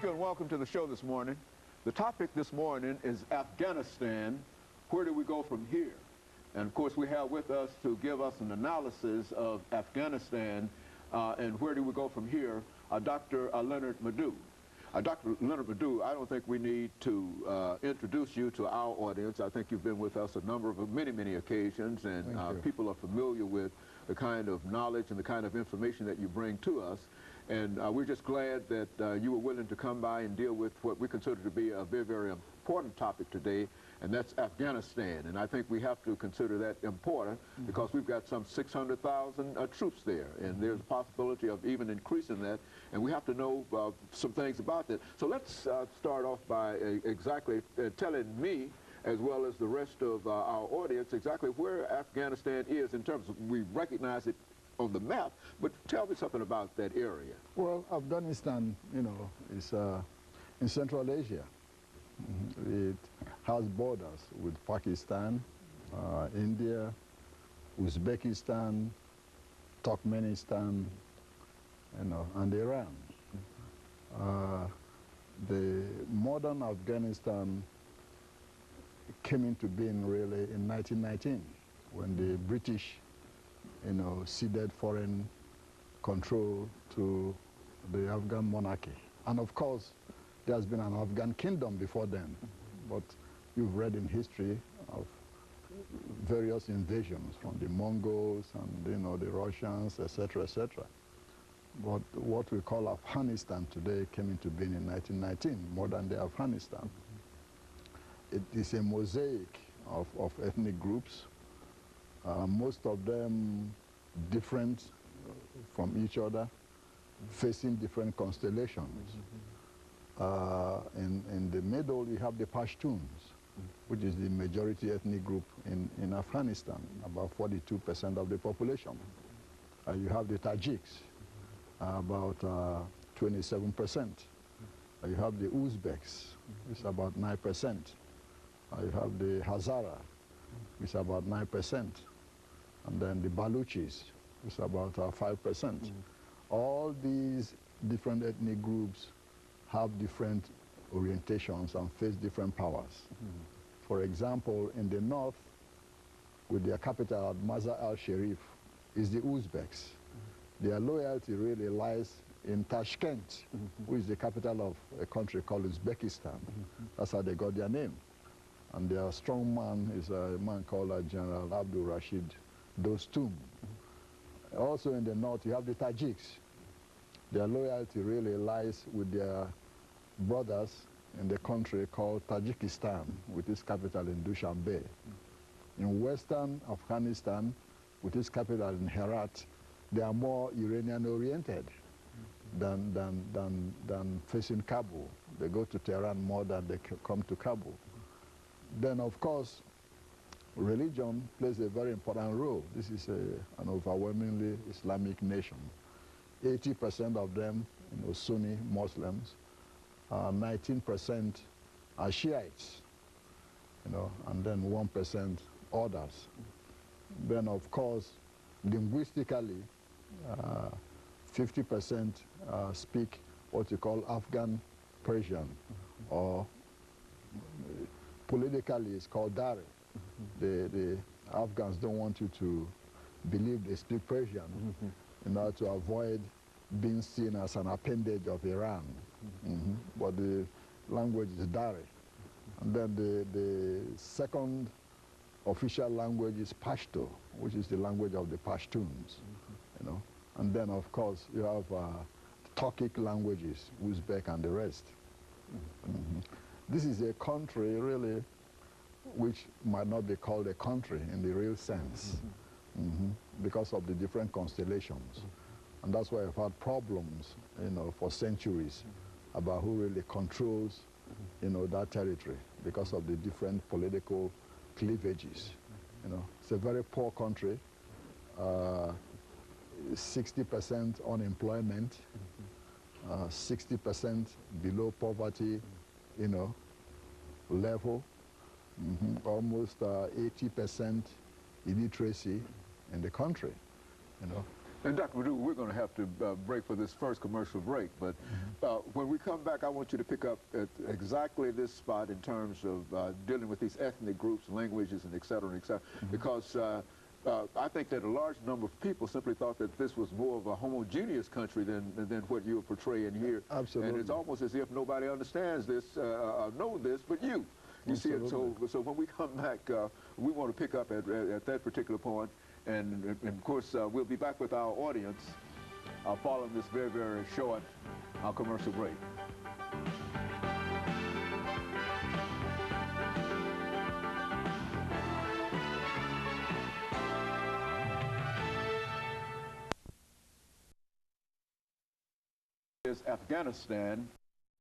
Thank you and welcome to the show this morning. The topic this morning is Afghanistan. Where do we go from here? And of course we have with us to give us an analysis of Afghanistan and where do we go from here, Dr. LMadu1. Dr. LMadu1, I don't think we need to introduce you to our audience. I think you've been with us a number of many occasions, and people are familiar with the kind of knowledge and the kind of information that you bring to us. And we're just glad that you were willing to come by and deal with what we consider to be a very important topic today, and that's Afghanistan. And I think we have to consider that important because we've got some 600,000 troops there, and there's a possibility of even increasing that, and we have to know some things about that. So let's start off by exactly telling me, as well as the rest of our audience, exactly where Afghanistan is in terms of, we recognize it on the map, but tell me something about that area. Well, Afghanistan, you know, is in Central Asia. It has borders with Pakistan, India, Uzbekistan, Turkmenistan, you know, and Iran. The modern Afghanistan came into being really in 1919 when the British, you know, ceded foreign control to the Afghan monarchy. And of course, there's been an Afghan kingdom before then, but you've read in history of various invasions from the Mongols and, you know, the Russians, etc., etc. But what we call Afghanistan today came into being in 1919, modern-day Afghanistan. It is a mosaic of ethnic groups, most of them different from each other, facing different constellations. In the middle, you have the Pashtuns, which is the majority ethnic group in Afghanistan, about 42% of the population. You have the Tajiks, about 27%. You have the Uzbeks, which is about 9%. You have the Hazara, which is about 9%. And then the Baluchis, which is about 5%. All these different ethnic groups have different orientations and face different powers. For example, in the north, with their capital at Mazar al-Sharif, is the Uzbeks. Their loyalty really lies in Tashkent, which is the capital of a country called Uzbekistan. That's how they got their name. And their strong man is a man called General Abdul Rashid Dostum. Also in the north, you have the Tajiks. Their loyalty really lies with their brothers in the country called Tajikistan, with its capital in Dushanbe. In western Afghanistan, with its capital in Herat, they are more Iranian-oriented than facing Kabul. They go to Tehran more than they come to Kabul. Then, of course, religion plays a very important role. This is an overwhelmingly Islamic nation. 80% of them, you know, Sunni Muslims, 19% are Shiites, you know, and then 1% others. Then, of course, linguistically, 50% speak what you call Afghan Persian, or politically it's called Dari. The Afghans don't want you to believe they speak Persian in order to avoid being seen as an appendage of Iran. But the language is Dari. And then the second official language is Pashto, which is the language of the Pashtuns. You know. And then, of course, you have Turkic languages, Uzbek and the rest. This is a country, really, which might not be called a country in the real sense, because of the different constellations. And that's why I've had problems, you know, for centuries about who really controls, you know, that territory, because of the different political cleavages. You know, it's a very poor country, 60% unemployment, 60% below poverty, you know, level, almost 80% illiteracy in the country, you know. And Dr. LMadu, we're going to have to break for this first commercial break, but when we come back, I want you to pick up at exactly this spot in terms of dealing with these ethnic groups, languages, and et cetera, because I think that a large number of people simply thought that this was more of a homogeneous country than what you're portraying here. Absolutely. And it's almost as if nobody understands this, know this, but you. You see it, so when we come back, we want to pick up at that particular point. And of course, we'll be back with our audience following this very, very short commercial break. Is Afghanistan.